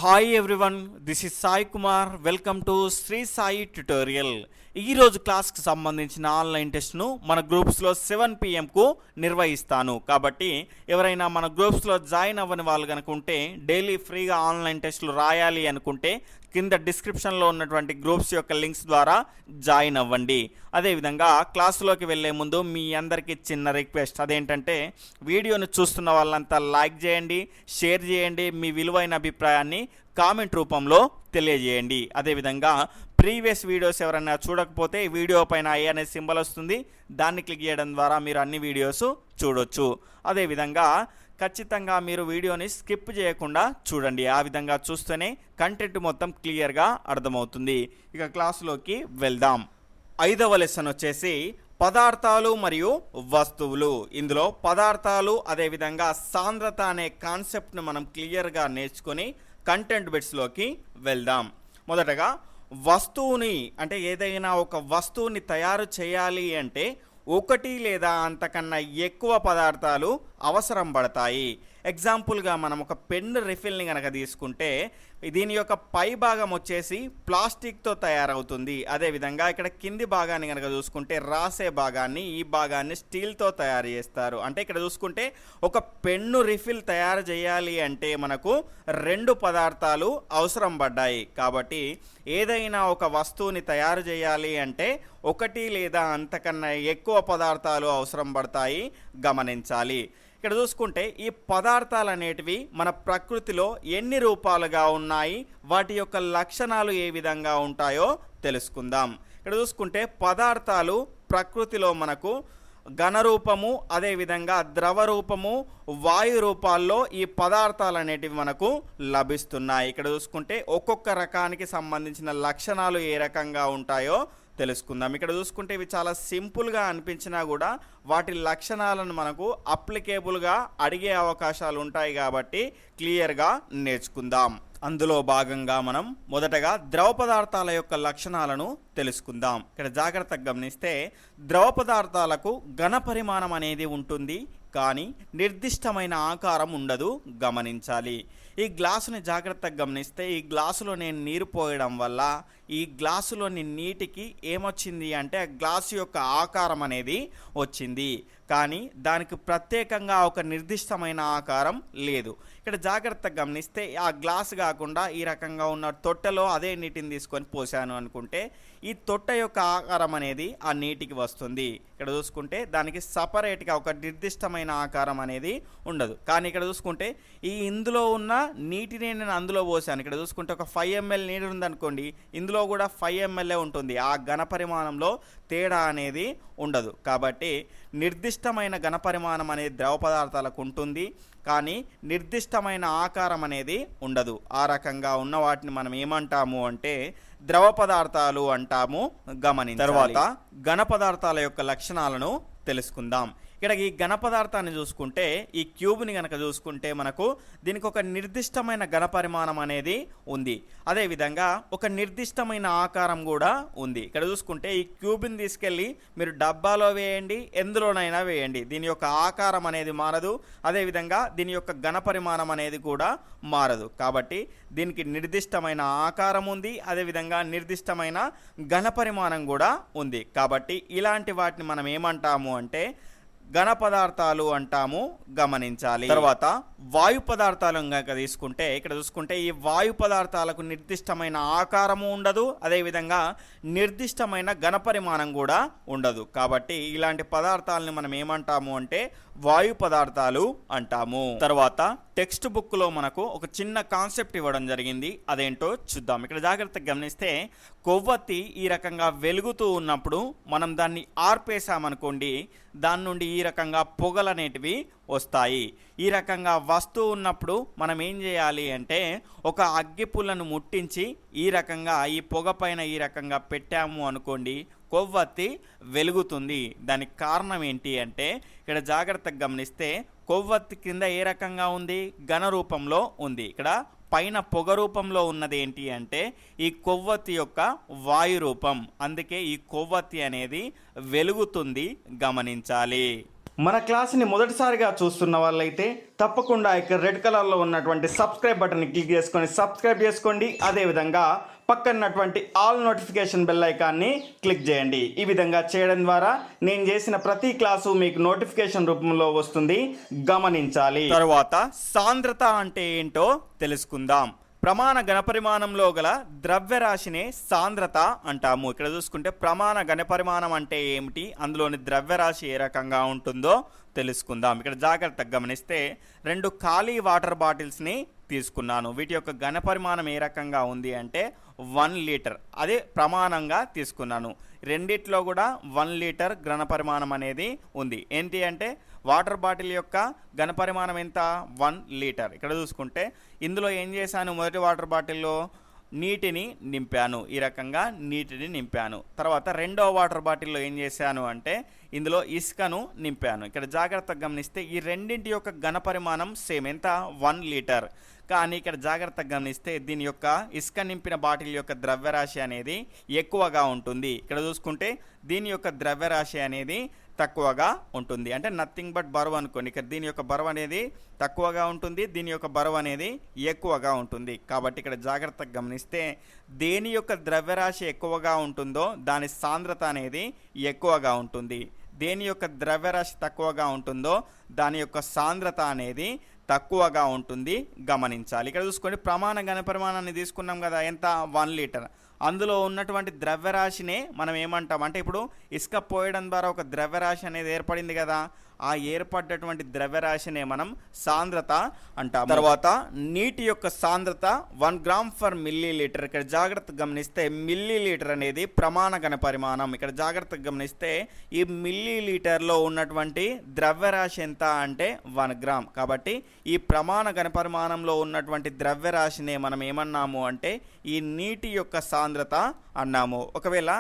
Hi everyone, this is Sai Kumar. Welcome to Shri Sai tutorial. ఈరోజు క్లాస్కి సంబంధించిన ఆన్లైన్ టెస్ట్ను మన గ్రూప్స్లో 7 PM నిర్వహిస్తాను. కాబట్టి ఎవరైనా మన గ్రూప్స్లో జాయిన్ అవ్వని వాళ్ళు కనుక ఉంటే, డైలీ ఫ్రీగా ఆన్లైన్ టెస్టులు రాయాలి అనుకుంటే కింద డిస్క్రిప్షన్లో ఉన్నటువంటి గ్రూప్స్ యొక్క లింక్స్ ద్వారా జాయిన్ అవ్వండి. అదేవిధంగా క్లాసులోకి వెళ్ళే ముందు మీ అందరికీ చిన్న రిక్వెస్ట్, అదేంటంటే వీడియోను చూస్తున్న వాళ్ళంతా లైక్ చేయండి, షేర్ చేయండి, మీ విలువైన అభిప్రాయాన్ని కామెంట్ రూపంలో తెలియజేయండి. అదేవిధంగా ప్రీవియస్ వీడియోస్ ఎవరైనా చూడకపోతే వీడియో పైన ఐ అనే సింబల్ వస్తుంది, దాన్ని క్లిక్ చేయడం ద్వారా మీరు అన్ని వీడియోస్ చూడొచ్చు. అదేవిధంగా ఖచ్చితంగా మీరు వీడియోని స్కిప్ చేయకుండా చూడండి. ఆ విధంగా చూస్తేనే కంటెంట్ మొత్తం క్లియర్గా అర్థమవుతుంది. ఇక క్లాసులోకి వెళ్దాం. 5వ లెసన్ వచ్చేసి పదార్థాలు మరియు వస్తువులు. ఇందులో పదార్థాలు అదేవిధంగా సాంద్రత అనే కాన్సెప్ట్ను మనం క్లియర్గా నేర్చుకొని కంటెంట్ బిట్స్లోకి వెళ్దాం. మొదటగా వస్తువుని అంటే ఏదైనా ఒక వస్తువుని తయారు చేయాలి అంటే ఒకటి లేదా అంతకన్నా ఎక్కువ పదార్థాలు అవసరం పడతాయి. ఎగ్జాంపుల్గా మనం ఒక పెన్ రిఫిల్ని కనుక తీసుకుంటే దీని యొక్క పై భాగం వచ్చేసి ప్లాస్టిక్తో తయారవుతుంది. అదేవిధంగా ఇక్కడ కింది భాగాన్ని కనుక చూసుకుంటే రాసే భాగాన్ని, ఈ భాగాన్ని స్టీల్తో తయారు చేస్తారు. అంటే ఇక్కడ చూసుకుంటే ఒక పెన్ను రిఫిల్ తయారు చేయాలి అంటే మనకు 2 పదార్థాలు అవసరం పడ్డాయి. కాబట్టి ఏదైనా ఒక వస్తువుని తయారు చేయాలి అంటే ఒకటి లేదా అంతకన్నా ఎక్కువ పదార్థాలు అవసరం పడతాయి, గమనించాలి. ఇక్కడ చూసుకుంటే ఈ పదార్థాలు అనేటివి మన ప్రకృతిలో ఎన్ని రూపాలుగా ఉన్నాయి, వాటి యొక్క లక్షణాలు ఏ విధంగా ఉంటాయో తెలుసుకుందాం. ఇక్కడ చూసుకుంటే పదార్థాలు ప్రకృతిలో మనకు ఘనరూపము, అదేవిధంగా ద్రవ రూపము, వాయు రూపాల్లో ఈ పదార్థాలు అనేటివి మనకు లభిస్తున్నాయి. ఇక్కడ చూసుకుంటే ఒక్కొక్క రకానికి సంబంధించిన లక్షణాలు ఏ రకంగా ఉంటాయో తెలుసుకుందాం. ఇక్కడ చూసుకుంటే ఇవి చాలా సింపుల్గా అనిపించినా కూడా వాటి లక్షణాలను మనకు అప్లికేబుల్గా అడిగే అవకాశాలు ఉంటాయి. కాబట్టి క్లియర్గా నేర్చుకుందాం. అందులో భాగంగా మనం మొదటగా ద్రవ పదార్థాల యొక్క లక్షణాలను తెలుసుకుందాం. ఇక్కడ జాగ్రత్తగా గమనిస్తే ద్రవ పదార్థాలకు ఘన పరిమాణం అనేది ఉంటుంది, కానీ నిర్దిష్టమైన ఆకారం ఉండదు, గమనించాలి. ఈ గ్లాసుని జాగ్రత్తగా గమనిస్తే ఈ గ్లాసులో నేను నీరు పోయడం వల్ల ఈ గ్లాసులోని నీటికి ఏమొచ్చింది అంటే ఆ గ్లాసు యొక్క ఆకారం అనేది వచ్చింది, కానీ దానికి ప్రత్యేకంగా ఒక నిర్దిష్టమైన ఆకారం లేదు. ఇక్కడ జాగ్రత్తగా గమనిస్తే ఆ గ్లాస్ కాకుండా ఈ రకంగా ఉన్న తొట్టెలో అదే నీటిని తీసుకొని పోసాను అనుకుంటే ఈ తొట్టె యొక్క ఆకారం అనేది ఆ నీటికి వస్తుంది. ఇక్కడ చూసుకుంటే దానికి సపరేట్గా ఒక నిర్దిష్టమైన ఆకారం అనేది ఉండదు. కానీ ఇక్కడ చూసుకుంటే ఇందులో ఉన్న నీటిని నేను అందులో పోసాను. ఇక్కడ చూసుకుంటే ఒక 5 ml నీరు ఉందనుకోండి, ఇందులో కూడా 5 ml ఉంటుంది. ఆ ఘన పరిమాణంలో తేడా అనేది ఉండదు. కాబట్టి నిర్దిష్టమైన ఘన పరిమాణం అనేది ద్రవ పదార్థాలకు ఉంటుంది, కానీ నిర్దిష్టమైన ఆకారం అనేది ఉండదు. ఆ రకంగా ఉన్న వాటిని మనం ఏమంటాము అంటే ద్రవ పదార్థాలు అంటాము, గమనించాలి. తర్వాత ఘన పదార్థాల యొక్క లక్షణాలను తెలుసుకుందాం. ఇక్కడ ఈ ఘన పదార్థాన్ని చూసుకుంటే ఈ క్యూబ్ని కనుక చూసుకుంటే మనకు దీనికి ఒక నిర్దిష్టమైన ఘన పరిమాణం అనేది ఉంది, అదేవిధంగా ఒక నిర్దిష్టమైన ఆకారం కూడా ఉంది. ఇక్కడ చూసుకుంటే ఈ క్యూబ్ని తీసుకెళ్ళి మీరు డబ్బాలో వేయండి, ఎందులోనైనా వేయండి, దీని యొక్క ఆకారం అనేది మారదు, అదేవిధంగా దీని యొక్క ఘన పరిమాణం అనేది కూడా మారదు. కాబట్టి దీనికి నిర్దిష్టమైన ఆకారం ఉంది, అదేవిధంగా నిర్దిష్టమైన ఘన పరిమాణం కూడా ఉంది. కాబట్టి ఇలాంటి వాటిని మనం ఏమంటాము అంటే ఘన పదార్థాలు అంటాము, గమనించాలి. తర్వాత వాయు పదార్థాలు కనుక తీసుకుంటే ఇక్కడ చూసుకుంటే ఈ వాయు పదార్థాలకు నిర్దిష్టమైన ఆకారము ఉండదు, అదేవిధంగా నిర్దిష్టమైన ఘన పరిమాణం కూడా ఉండదు. కాబట్టి ఇలాంటి పదార్థాలను మనం ఏమంటాము అంటే వాయు పదార్థాలు అంటాము. తర్వాత టెక్స్ట్ బుక్లో మనకు ఒక చిన్న కాన్సెప్ట్ ఇవ్వడం జరిగింది, అదేంటో చూద్దాం. ఇక్కడ జాగ్రత్తగా గమనిస్తే కొవ్వొత్తి ఈ రకంగా వెలుగుతూ ఉన్నప్పుడు మనం దాన్ని ఆర్పేసామనుకోండి, దాని నుండి ఈ రకంగా పొగలు అనేటివి వస్తాయి. ఈ రకంగా వస్తువు ఉన్నప్పుడు మనం ఏం చేయాలి అంటే ఒక అగ్గిపుల్లను ముట్టించి ఈ రకంగా ఈ పొగ పైన ఈ రకంగా పెట్టాము అనుకోండి, కొవ్వొత్తి వెలుగుతుంది. దానికి కారణం ఏంటి అంటే ఇక్కడ జాగ్రత్తగా గమనిస్తే కొవ్వొత్తి కింద ఏ రకంగా ఉంది, ఘన రూపంలో ఉంది. ఇక్కడ పైన పొగ రూపంలో ఉన్నది ఏంటి అంటే ఈ కొవ్వొత్తి యొక్క వాయు రూపం, అందుకే ఈ కొవ్వొత్తి అనేది వెలుగుతుంది, గమనించాలి. మన క్లాస్ని మొదటిసారిగా చూస్తున్న వాళ్ళైతే తప్పకుండా ఇక్కడ రెడ్ కలర్లో ఉన్నటువంటి సబ్స్క్రైబ్ బటన్ని క్లిక్ చేసుకొని సబ్స్క్రైబ్ చేసుకోండి. అదేవిధంగా పక్కనటువంటి ఆల్ నోటిఫికేషన్ బెల్ ఐకాన్ని క్లిక్ చేయండి. ఈ విధంగా చేయడం ద్వారా నేను చేసిన ప్రతి క్లాసు మీకు నోటిఫికేషన్ రూపంలో వస్తుంది, గమనించాలి. తరువాత సాంద్రత అంటే ఏంటో తెలుసుకుందాం. ప్రమాణ ఘనపరిమాణంలో గల ద్రవ్యరాశినే సాంద్రత అంటాము. ఇక్కడ చూసుకుంటే ప్రమాణ ఘనపరిమాణం అంటే ఏమిటి, అందులోని ద్రవ్యరాశి ఏ రకంగా ఉంటుందో తెలుసుకుందాం. ఇక్కడ జాగ్రత్తగా గమనిస్తే 2 ఖాళీ వాటర్ బాటిల్స్ని తీసుకున్నాను. వీటి యొక్క ఘనపరిమాణం ఏ రకంగా ఉంది అంటే 1 లీటర్. అదే ప్రమాణంగా తీసుకున్నాను. రెండిట్లో కూడా 1 లీటర్ ఘనపరిమాణం అనేది ఉంది. ఏంటి అంటే వాటర్ బాటిల్ యొక్క ఘనపరిమాణం ఎంత, 1 లీటర్. ఇక్కడ చూసుకుంటే ఇందులో ఏం చేశాను, మొదటి వాటర్ బాటిల్లో నీటిని నింపాను. ఈ రకంగా నీటిని నింపాను. తర్వాత రెండవ వాటర్ బాటిల్లో ఏం చేశాను అంటే ఇందులో ఇసుకను నింపాను. ఇక్కడ జాగ్రత్తగా గమనిస్తే ఈ రెండింటి యొక్క ఘనపరిమాణం సేమ్, ఎంత, 1 లీటర్. కానీ ఇక్కడ జాగ్రత్తగా గమనిస్తే దీని యొక్క ఇసుక నింపిన బాటిల్ యొక్క ద్రవ్యరాశి అనేది ఎక్కువగా ఉంటుంది. ఇక్కడ చూసుకుంటే దీని యొక్క ద్రవ్యరాశి అనేది తక్కువగా ఉంటుంది. అంటే నథింగ్ బట్ బరువు అనుకోండి. ఇక్కడ దీని యొక్క బరువు అనేది తక్కువగా ఉంటుంది, దీని యొక్క బరువు అనేది ఎక్కువగా ఉంటుంది. కాబట్టి ఇక్కడ జాగ్రత్తగా గమనిస్తే దేని యొక్క ద్రవ్యరాశి ఎక్కువగా ఉంటుందో దాని సాంద్రత అనేది ఎక్కువగా ఉంటుంది. దేని యొక్క ద్రవ్యరాశి తక్కువగా ఉంటుందో దాని యొక్క సాంద్రత అనేది తక్కువగా ఉంటుంది, గమనించాలి. ఇక్కడ చూసుకోండి ప్రమాణ ఘనపరిమాణాన్ని తీసుకున్నాం కదా, ఎంత, 1 లీటర్. అందులో ఉన్నటువంటి ద్రవ్యరాశినే మనం ఏమంటాం అంటే ఇప్పుడు ఇసుక పోయడం ద్వారా ఒక ద్రవ్యరాశి అనేది ఏర్పడింది కదా, ఆ ఏర్పడ్డటువంటి ద్రవ్యరాశినే మనం సాంద్రత అంటాం. తర్వాత నీటి యొక్క సాంద్రత 1 గ్రామ్ ఫర్ మిల్లీ లీటర్. ఇక్కడ జాగ్రత్తగా గమనిస్తే మిల్లీ లీటర్ అనేది ప్రమాణ ఘనపరిమాణం. ఇక్కడ జాగ్రత్తగా గమనిస్తే ఈ మిల్లీ లీటర్లో ఉన్నటువంటి ద్రవ్యరాశి ఎంత అంటే 1 గ్రామ్. కాబట్టి ఈ ప్రమాణ ఘనపరిమాణంలో ఉన్నటువంటి ద్రవ్యరాశినే మనం ఏమన్నాము అంటే ఈ నీటి యొక్క సాంద్రత అన్నాము. ఒకవేళ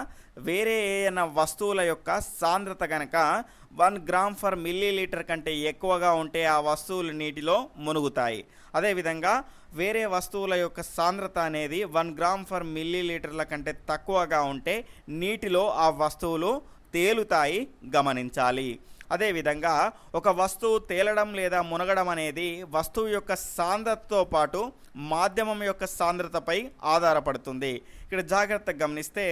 వేరే ఏదైనా వస్తువుల యొక్క సాంద్రత కనుక 1 గ్రామ్ ఫర్ మిల్లీ లీటర్ కంటే ఎక్కువగా ఉంటే ఆ వస్తువులు నీటిలో మునుగుతాయి. అదేవిధంగా వేరే వస్తువుల యొక్క సాంద్రత అనేది 1 గ్రామ్ ఫర్ మిల్లీ లీటర్ల కంటే తక్కువగా ఉంటే నీటిలో ఆ వస్తువులు తేలుతాయి, గమనించాలి. అదేవిధంగా ఒక వస్తువు తేలడం లేదా మునగడం అనేది వస్తువు యొక్క సాంద్రతతో పాటు మాధ్యమం యొక్క సాంద్రతపై ఆధారపడుతుంది. ఇక్కడ జాగ్రత్తగా గమనిస్తే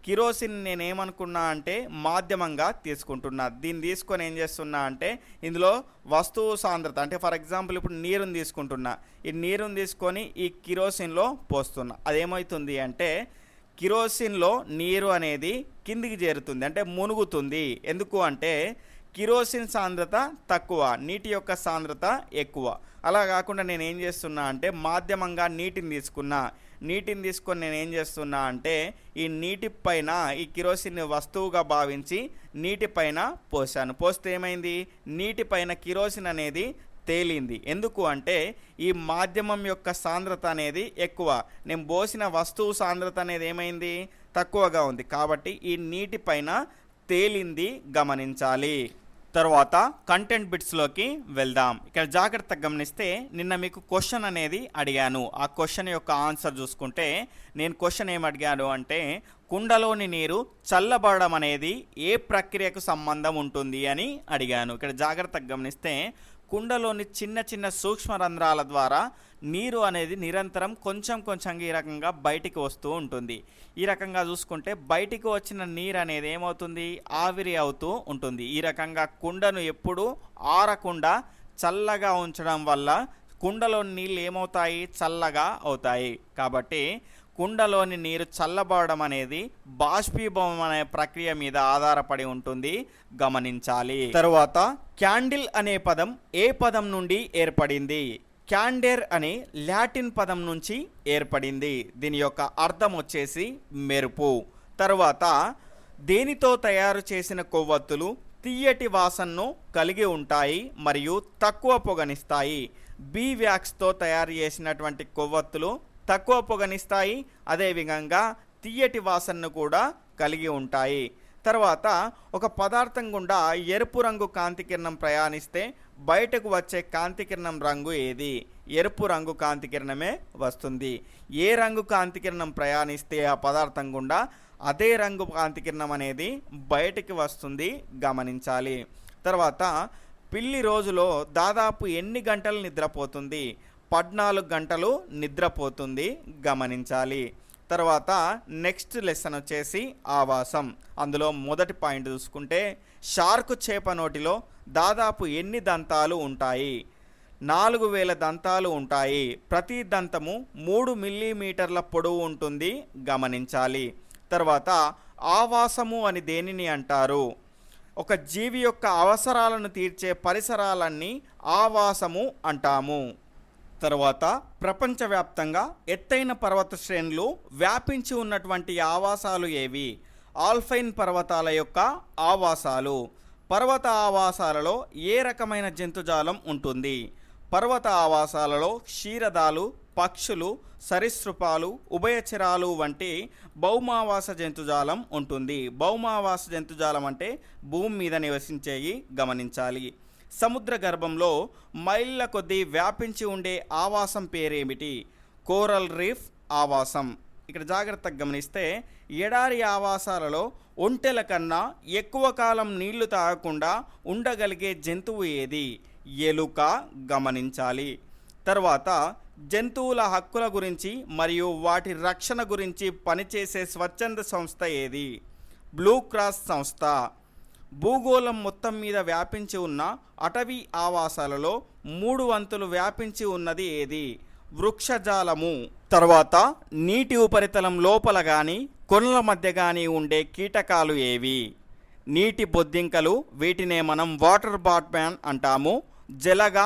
కిరోసిన్ నేనేమనుకున్నా అంటే మాధ్యమంగా తీసుకుంటున్నా. దీన్ని తీసుకొని ఏం చేస్తున్నా అంటే ఇందులో వస్తువు సాంద్రత అంటే ఫర్ ఎగ్జాంపుల్ ఇప్పుడు నీరుని తీసుకుంటున్నా. ఈ నీరుని తీసుకొని ఈ కిరోసిన్లో పోస్తున్నా. అదేమవుతుంది అంటే కిరోసిన్లో నీరు అనేది కిందికి చేరుతుంది, అంటే మునుగుతుంది. ఎందుకు అంటే కిరోసిన్ సాంద్రత తక్కువ, నీటి యొక్క సాంద్రత ఎక్కువ. అలా కాకుండా నేను ఏం చేస్తున్నా అంటే మాధ్యమంగా నీటిని తీసుకొని నేను ఏం చేస్తున్నా అంటే ఈ నీటి పైన ఈ కిరోసిన్ వస్తువుగా భావించి నీటిపైన పోసాను. పోస్తే ఏమైంది, నీటిపైన కిరోసిన్ అనేది తేలింది. ఎందుకు అంటే ఈ మాధ్యమం యొక్క సాంద్రత అనేది ఎక్కువ, నేను పోసిన వస్తువు సాంద్రత అనేది ఏమైంది, తక్కువగా ఉంది. కాబట్టి ఈ నీటిపైన తేలింది, గమనించాలి. తర్వాత కంటెంట్ బిట్స్లోకి వెళ్దాం. ఇక్కడ జాగ్రత్తగా గమనిస్తే నిన్న మీకు క్వశ్చన్ అనేది అడిగాను. ఆ క్వశ్చన్ యొక్క ఆన్సర్ చూసుకుంటే నేను క్వశ్చన్ ఏం అడిగాను అంటే కుండలోని నీరు చల్లబడడం అనేది ఏ ప్రక్రియకు సంబంధం ఉంటుంది అని అడిగాను. ఇక్కడ జాగ్రత్తగా గమనిస్తే కుండలోని చిన్న చిన్న సూక్ష్మ రంధ్రాల ద్వారా నీరు అనేది నిరంతరం కొంచెం ఈ రకంగా బయటికి వస్తూ ఉంటుంది. ఈ రకంగా చూసుకుంటే బయటికి వచ్చిన నీరు అనేది ఏమవుతుంది, ఆవిరి అవుతూ ఉంటుంది. ఈ రకంగా కుండను ఎప్పుడూ ఆరకుండా చల్లగా ఉంచడం వల్ల కుండలోని నీళ్ళు ఏమవుతాయి, చల్లగా అవుతాయి. కాబట్టి కుండలోని నీరు చల్లబడడం అనేది బాష్పీభవనం అనే ప్రక్రియ మీద ఆధారపడి ఉంటుంది, గమనించాలి. తరువాత క్యాండిల్ అనే పదం ఏ పదం నుండి ఏర్పడింది? క్యాండెర్ అనే లాటిన్ పదం నుంచి ఏర్పడింది. దీని యొక్క అర్థం వచ్చేసి మెరుపు. తరువాత దేనితో తయారు చేసిన కొవ్వొత్తులు తీయటి వాసనను కలిగి ఉంటాయి మరియు తక్కువ పొగనిస్తాయి? బీ వ్యాక్స్తో తయారు చేసినటువంటి కొవ్వొత్తులు తక్కువ పొగనిస్తాయి, అదేవిధంగా తీయటి వాసనను కూడా కలిగి ఉంటాయి. తర్వాత ఒక పదార్థం గుండా ఎరుపు రంగు కాంతికిరణం ప్రయాణిస్తే బయటకు వచ్చే కాంతికిరణం రంగు ఏది? ఎరుపు రంగు కాంతికిరణమే వస్తుంది. ఏ రంగు కాంతికిరణం ప్రయాణిస్తే ఆ పదార్థం గుండా అదే రంగు కాంతికిరణం అనేది బయటికి వస్తుంది, గమనించాలి. తర్వాత పిల్లి రోజులో దాదాపు ఎన్ని గంటలు నిద్రపోతుంది? 14 గంటలు నిద్రపోతుంది, గమనించాలి. తర్వాత నెక్స్ట్ లెసన్ వచ్చేసి ఆవాసం. అందులో మొదటి పాయింట్ చూసుకుంటే షార్క్ చేప నోటిలో దాదాపు ఎన్ని దంతాలు ఉంటాయి? 4000 దంతాలు ఉంటాయి. ప్రతి దంతము 3 మిల్లీమీటర్ల పొడవు ఉంటుంది, గమనించాలి. తర్వాత ఆవాసము అని దేనిని అంటారు? ఒక జీవి యొక్క అవసరాలను తీర్చే పరిసరాలన్నీ ఆవాసము అంటాము. తర్వాత ప్రపంచవ్యాప్తంగా ఎత్తైన పర్వత శ్రేణులు వ్యాపించి ఉన్నటువంటి ఆవాసాలు ఏవి? ఆల్పైన్ పర్వతాల యొక్క ఆవాసాలు. పర్వత ఆవాసాలలో ఏ రకమైన జంతుజాలం ఉంటుంది? పర్వత ఆవాసాలలో క్షీరదాలు, పక్షులు, సరీసృపాలు, ఉభయచరాలు వంటి భౌమావాస జంతుజాలం ఉంటుంది. భౌమావాస జంతుజాలం అంటే భూమి మీద నివసించేవి, గమనించాలి. సముద్ర గర్భంలో మైళ్ళ కొద్దీ వ్యాపించి ఉండే ఆవాసం పేరేమిటి? కోరల్ రీఫ్ ఆవాసం. ఇక్కడ జాగ్రత్తగా గమనిస్తే ఎడారి ఆవాసాలలో ఒంటెల కన్నా ఎక్కువ కాలం నీళ్లు తాగకుండా ఉండగలిగే జంతువు ఏది? ఎలుక, గమనించాలి. తర్వాత జంతువుల హక్కుల గురించి మరియు వాటి రక్షణ గురించి పనిచేసే స్వచ్ఛంద సంస్థ ఏది? బ్లూ క్రాస్ సంస్థ. భూగోళం మొత్తం మీద వ్యాపించి ఉన్న అటవీ ఆవాసాలలో 3 వంతులు వ్యాపించి ఉన్నది ఏది? వృక్షజాలము. తర్వాత నీటి ఉపరితలం లోపల కానీ కొనల మధ్య కానీ ఉండే కీటకాలు ఏవి? నీటి బొద్దింకలు, వీటినే మనం వాటర్ బాట్మ్యాన్ అంటాము. జలగ,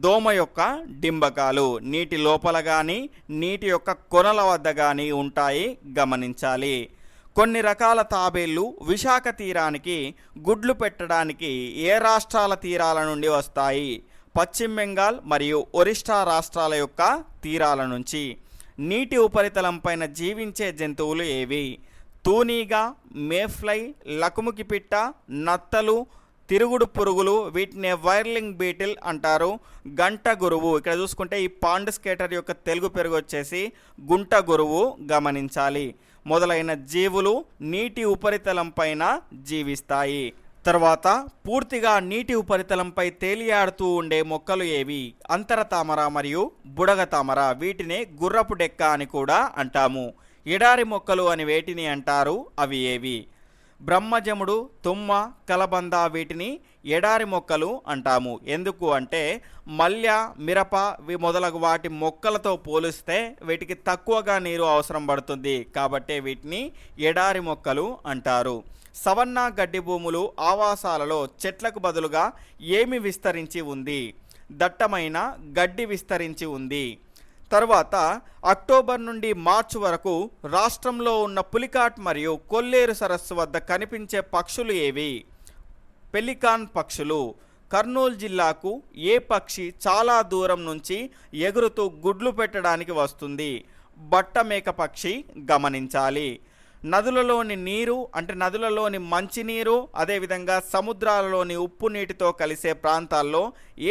దోమ యొక్క డింబకాలు నీటి లోపల కానీ నీటి యొక్క కొనల వద్ద కానీ ఉంటాయి, గమనించాలి. కొన్ని రకాల తాబేళ్లు విశాఖ తీరానికి గుడ్లు పెట్టడానికి ఏ రాష్ట్రాల తీరాల నుండి వస్తాయి? పశ్చిమ బెంగాల్ మరియు ఒరిస్సా రాష్ట్రాల యొక్క తీరాల నుంచి. నీటి ఉపరితలం పైన జీవించే జంతువులు ఏవి? తూనీగ, మేఫ్లై, లకుముకి పిట్ట, నత్తలు, తిరుగుడు పురుగులు, వీటిని వైర్లింగ్ బీటిల్ అంటారు. గంట గురువు. ఇక్కడ చూసుకుంటే ఈ పాండ్ స్కేటర్ యొక్క తెలుగు పేరు వచ్చేసి గుంట గురువు, గమనించాలి. మొదలైన జీవులు నీటి ఉపరితలం పైన జీవిస్తాయి. తర్వాత పూర్తిగా నీటి ఉపరితలంపై తేలియాడుతూ ఉండే మొక్కలు ఏవి? అంతర తామర మరియు బుడగ తామర. వీటిని గుర్రపు డెక్క అని కూడా అంటాము. ఎడారి మొక్కలు అని వేటిని అంటారు? అవి ఏవి? బ్రహ్మజముడు, తుమ్మ, కలబంద, వీటిని ఎడారి మొక్కలు అంటాము. ఎందుకు అంటే మల్య, మిరప మొదలగు వాటి మొక్కలతో పోలిస్తే వీటికి తక్కువగా నీరు అవసరం పడుతుంది, కాబట్టి వీటిని ఎడారి మొక్కలు అంటారు. సవన్నా గడ్డి భూములు ఆవాసాలలో చెట్లకు బదులుగా ఏమి విస్తరించి ఉంది? దట్టమైన గడ్డి విస్తరించి ఉంది. తర్వాత అక్టోబర్ నుండి మార్చి వరకు రాష్ట్రంలో ఉన్న పులికాట్ మరియు కొల్లేరు సరస్సు వద్ద కనిపించే పక్షులు ఏవి? పెలికాన్ పక్షులు. కర్నూలు జిల్లాకు ఏ పక్షి చాలా దూరం నుంచి ఎగురుతూ గుడ్లు పెట్టడానికి వస్తుంది? బట్టమేక పక్షి, గమనించాలి. నదులలోని నీరు అంటే నదులలోని మంచినీరు, అదేవిధంగా సముద్రాలలోని ఉప్పు నీటితో కలిసే ప్రాంతాల్లో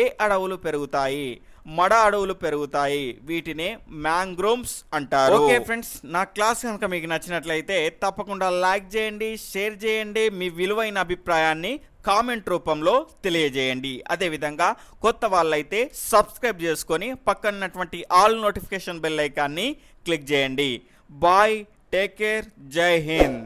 ఏ అడవులు పెరుగుతాయి? మడ అడవులు పెరుగుతాయి. వీటినే మ్యాంగ్రోవ్స్ అంటారు. ఓకే ఫ్రెండ్స్, నా క్లాస్ కనుక మీకు నచ్చినట్లయితే తప్పకుండా లైక్ చేయండి, షేర్ చేయండి, మీ విలువైన అభిప్రాయాన్ని కామెంట్ రూపంలో తెలియజేయండి. అదేవిధంగా కొత్త వాళ్ళైతే సబ్స్క్రైబ్ చేసుకొని పక్కనటువంటి ఆల్ నోటిఫికేషన్ బెల్ ఐకాన్ని క్లిక్ చేయండి. బాయ్, టేక్ కేర్, జై హింద్.